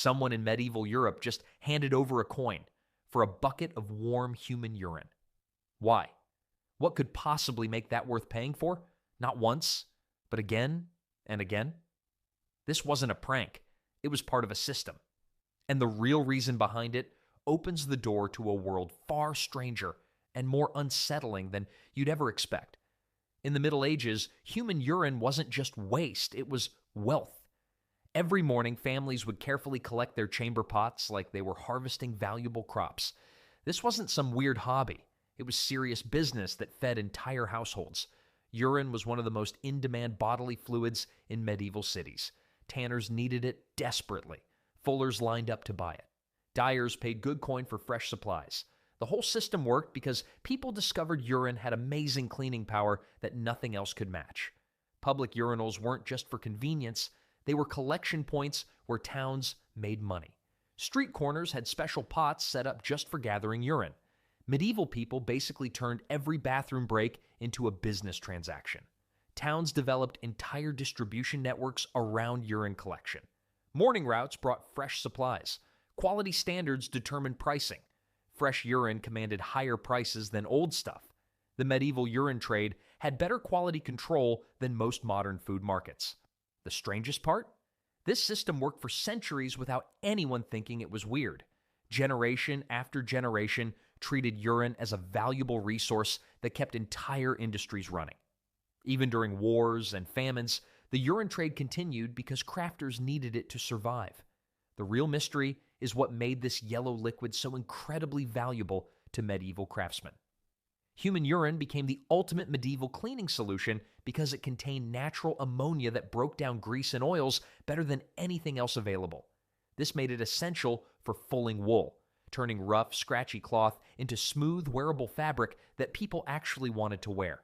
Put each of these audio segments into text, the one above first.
Someone in medieval Europe just handed over a coin for a bucket of warm human urine. Why? What could possibly make that worth paying for? Not once, but again and again. This wasn't a prank. It was part of a system. And the real reason behind it opens the door to a world far stranger and more unsettling than you'd ever expect. In the Middle Ages, human urine wasn't just waste, it was wealth. Every morning, families would carefully collect their chamber pots like they were harvesting valuable crops. This wasn't some weird hobby. It was serious business that fed entire households. Urine was one of the most in-demand bodily fluids in medieval cities. Tanners needed it desperately. Fullers lined up to buy it. Dyers paid good coin for fresh supplies. The whole system worked because people discovered urine had amazing cleaning power that nothing else could match. Public urinals weren't just for convenience, they were collection points where towns made money. Street corners had special pots set up just for gathering urine. Medieval people basically turned every bathroom break into a business transaction. Towns developed entire distribution networks around urine collection. Morning routes brought fresh supplies. Quality standards determined pricing. Fresh urine commanded higher prices than old stuff. The medieval urine trade had better quality control than most modern food markets. The strangest part? This system worked for centuries without anyone thinking it was weird. Generation after generation treated urine as a valuable resource that kept entire industries running. Even during wars and famines, the urine trade continued because crafters needed it to survive. The real mystery is what made this yellow liquid so incredibly valuable to medieval craftsmen. Human urine became the ultimate medieval cleaning solution because it contained natural ammonia that broke down grease and oils better than anything else available. This made it essential for fulling wool, turning rough, scratchy cloth into smooth, wearable fabric that people actually wanted to wear.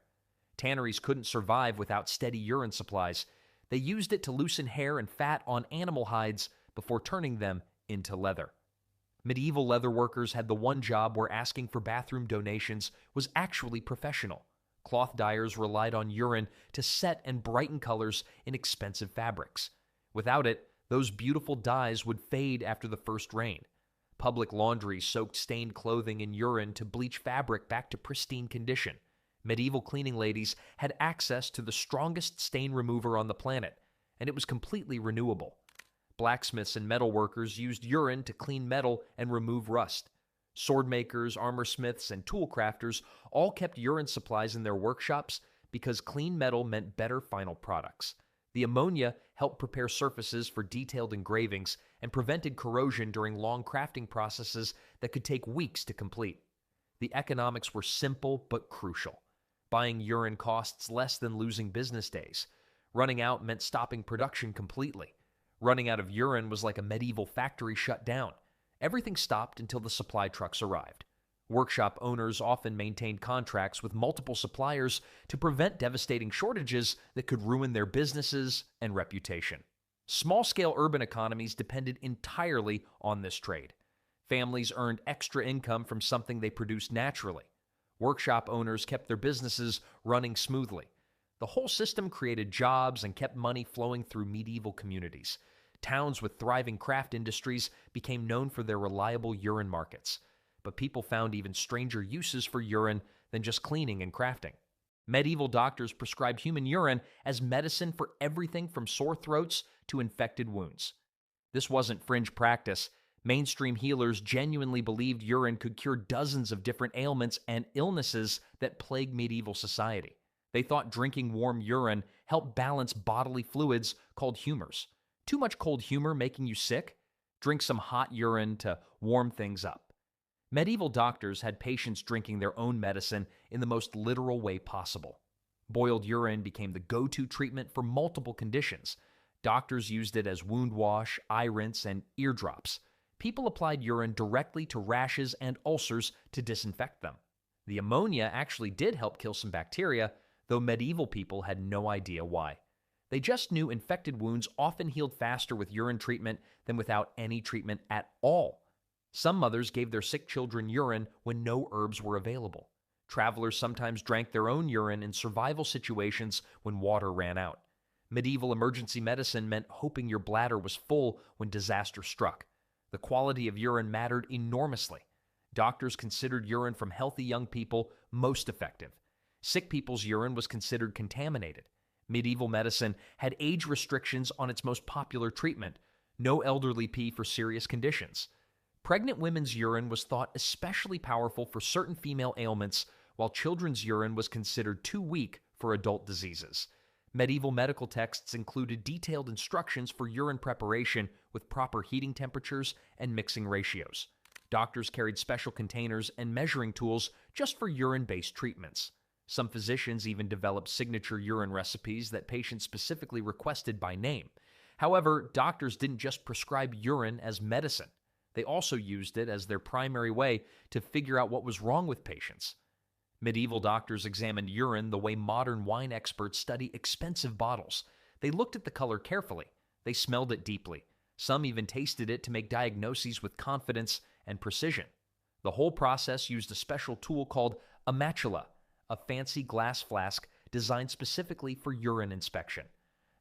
Tanneries couldn't survive without steady urine supplies. They used it to loosen hair and fat on animal hides before turning them into leather. Medieval leather workers had the one job where asking for bathroom donations was actually professional. Cloth dyers relied on urine to set and brighten colors in expensive fabrics. Without it, those beautiful dyes would fade after the first rain. Public laundry soaked stained clothing in urine to bleach fabric back to pristine condition. Medieval cleaning ladies had access to the strongest stain remover on the planet, and it was completely renewable. Blacksmiths and metal workers used urine to clean metal and remove rust. Sword makers, armor smiths, and tool crafters all kept urine supplies in their workshops because clean metal meant better final products. The ammonia helped prepare surfaces for detailed engravings and prevented corrosion during long crafting processes that could take weeks to complete. The economics were simple but crucial. Buying urine costs less than losing business days. Running out meant stopping production completely. Running out of urine was like a medieval factory shut down. Everything stopped until the supply trucks arrived. Workshop owners often maintained contracts with multiple suppliers to prevent devastating shortages that could ruin their businesses and reputation. Small-scale urban economies depended entirely on this trade. Families earned extra income from something they produced naturally. Workshop owners kept their businesses running smoothly. The whole system created jobs and kept money flowing through medieval communities. Towns with thriving craft industries became known for their reliable urine markets. But people found even stranger uses for urine than just cleaning and crafting. Medieval doctors prescribed human urine as medicine for everything from sore throats to infected wounds. This wasn't fringe practice. Mainstream healers genuinely believed urine could cure dozens of different ailments and illnesses that plagued medieval society. They thought drinking warm urine helped balance bodily fluids called humors. Too much cold humor making you sick? Drink some hot urine to warm things up. Medieval doctors had patients drinking their own medicine in the most literal way possible. Boiled urine became the go-to treatment for multiple conditions. Doctors used it as wound wash, eye rinse, and ear drops. People applied urine directly to rashes and ulcers to disinfect them. The ammonia actually did help kill some bacteria, though medieval people had no idea why. They just knew infected wounds often healed faster with urine treatment than without any treatment at all. Some mothers gave their sick children urine when no herbs were available. Travelers sometimes drank their own urine in survival situations when water ran out. Medieval emergency medicine meant hoping your bladder was full when disaster struck. The quality of urine mattered enormously. Doctors considered urine from healthy young people most effective. Sick people's urine was considered contaminated. Medieval medicine had age restrictions on its most popular treatment: no elderly pee for serious conditions. Pregnant women's urine was thought especially powerful for certain female ailments, while children's urine was considered too weak for adult diseases. Medieval medical texts included detailed instructions for urine preparation with proper heating temperatures and mixing ratios. Doctors carried special containers and measuring tools just for urine-based treatments. Some physicians even developed signature urine recipes that patients specifically requested by name. However, doctors didn't just prescribe urine as medicine. They also used it as their primary way to figure out what was wrong with patients. Medieval doctors examined urine the way modern wine experts study expensive bottles. They looked at the color carefully. They smelled it deeply. Some even tasted it to make diagnoses with confidence and precision. The whole process used a special tool called a matula, a fancy glass flask designed specifically for urine inspection.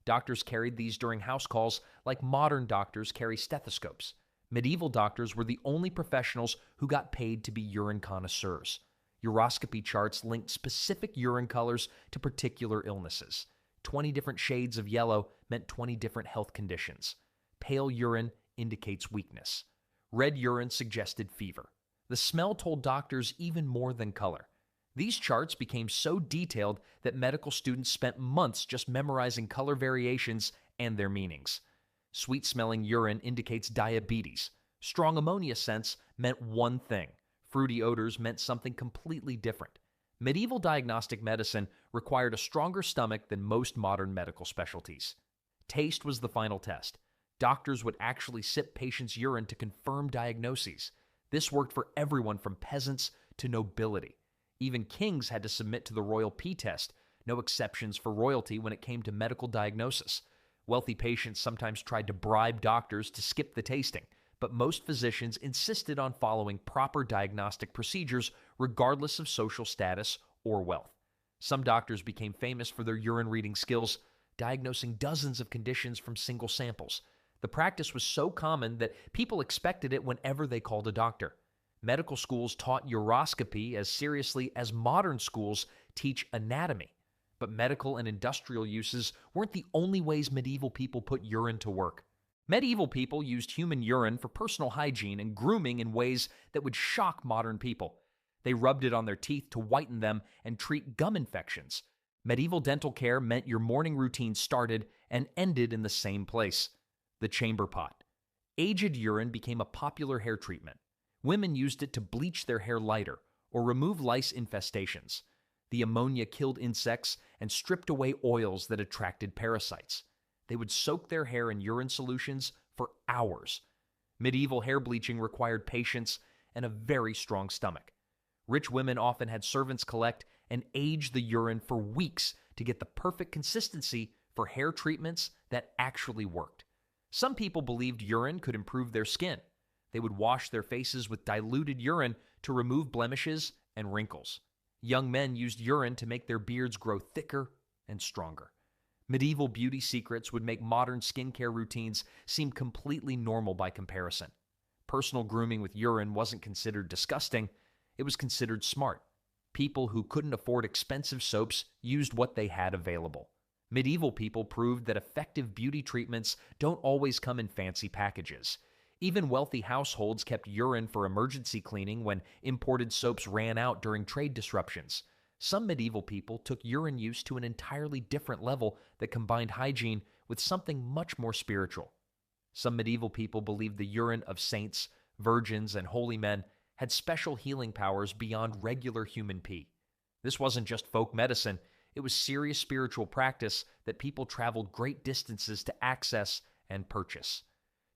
Doctors carried these during house calls like modern doctors carry stethoscopes. Medieval doctors were the only professionals who got paid to be urine connoisseurs. Uroscopy charts linked specific urine colors to particular illnesses. 20 different shades of yellow meant 20 different health conditions. Pale urine indicates weakness. Red urine suggested fever. The smell told doctors even more than color. These charts became so detailed that medical students spent months just memorizing color variations and their meanings. Sweet-smelling urine indicates diabetes. Strong ammonia scents meant one thing. Fruity odors meant something completely different. Medieval diagnostic medicine required a stronger stomach than most modern medical specialties. Taste was the final test. Doctors would actually sip patients' urine to confirm diagnoses. This worked for everyone from peasants to nobility. Even kings had to submit to the royal pee test, no exceptions for royalty when it came to medical diagnosis. Wealthy patients sometimes tried to bribe doctors to skip the tasting, but most physicians insisted on following proper diagnostic procedures regardless of social status or wealth. Some doctors became famous for their urine reading skills, diagnosing dozens of conditions from single samples. The practice was so common that people expected it whenever they called a doctor. Medical schools taught uroscopy as seriously as modern schools teach anatomy. But medical and industrial uses weren't the only ways medieval people put urine to work. Medieval people used human urine for personal hygiene and grooming in ways that would shock modern people. They rubbed it on their teeth to whiten them and treat gum infections. Medieval dental care meant your morning routine started and ended in the same place: the chamber pot. Aged urine became a popular hair treatment. Women used it to bleach their hair lighter or remove lice infestations. The ammonia killed insects and stripped away oils that attracted parasites. They would soak their hair in urine solutions for hours. Medieval hair bleaching required patience and a very strong stomach. Rich women often had servants collect and age the urine for weeks to get the perfect consistency for hair treatments that actually worked. Some people believed urine could improve their skin. They would wash their faces with diluted urine to remove blemishes and wrinkles. Young men used urine to make their beards grow thicker and stronger. Medieval beauty secrets would make modern skincare routines seem completely normal by comparison. Personal grooming with urine wasn't considered disgusting, it was considered smart. People who couldn't afford expensive soaps used what they had available. Medieval people proved that effective beauty treatments don't always come in fancy packages. Even wealthy households kept urine for emergency cleaning when imported soaps ran out during trade disruptions. Some medieval people took urine use to an entirely different level that combined hygiene with something much more spiritual. Some medieval people believed the urine of saints, virgins, and holy men had special healing powers beyond regular human pee. This wasn't just folk medicine, it was serious spiritual practice that people traveled great distances to access and purchase.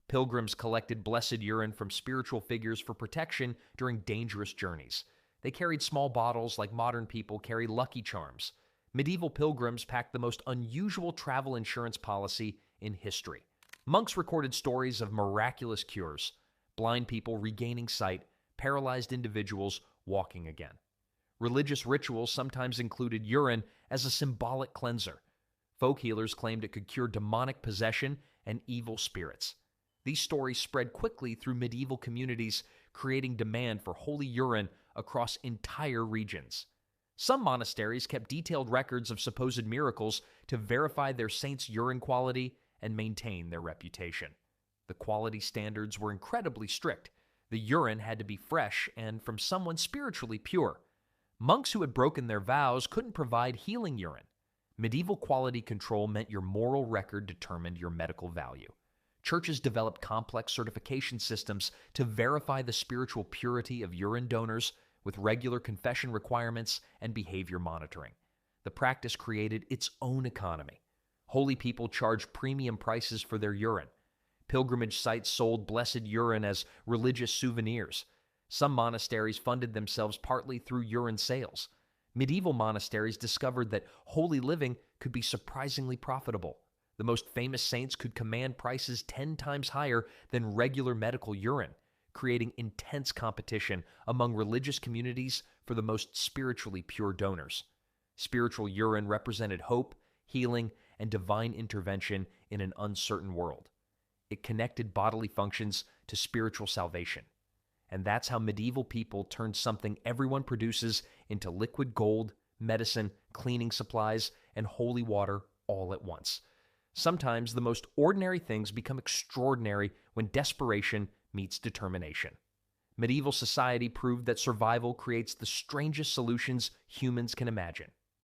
Pilgrims collected blessed urine from spiritual figures for protection during dangerous journeys. They carried small bottles like modern people carry Lucky Charms. Medieval pilgrims packed the most unusual travel insurance policy in history. Monks recorded stories of miraculous cures, blind people regaining sight, paralyzed individuals walking again. Religious rituals sometimes included urine as a symbolic cleanser. Folk healers claimed it could cure demonic possession and evil spirits. These stories spread quickly through medieval communities, creating demand for holy urine across entire regions. Some monasteries kept detailed records of supposed miracles to verify their saints' urine quality and maintain their reputation. The quality standards were incredibly strict. The urine had to be fresh and from someone spiritually pure. Monks who had broken their vows couldn't provide healing urine. Medieval quality control meant your moral record determined your medical value. Churches developed complex certification systems to verify the spiritual purity of urine donors with regular confession requirements and behavior monitoring. The practice created its own economy. Holy people charged premium prices for their urine. Pilgrimage sites sold blessed urine as religious souvenirs. Some monasteries funded themselves partly through urine sales. Medieval monasteries discovered that holy living could be surprisingly profitable. The most famous saints could command prices 10 times higher than regular medical urine, creating intense competition among religious communities for the most spiritually pure donors. Spiritual urine represented hope, healing, and divine intervention in an uncertain world. It connected bodily functions to spiritual salvation. And that's how medieval people turned something everyone produces into liquid gold, medicine, cleaning supplies, and holy water all at once. Sometimes the most ordinary things become extraordinary when desperation meets determination. Medieval society proved that survival creates the strangest solutions humans can imagine.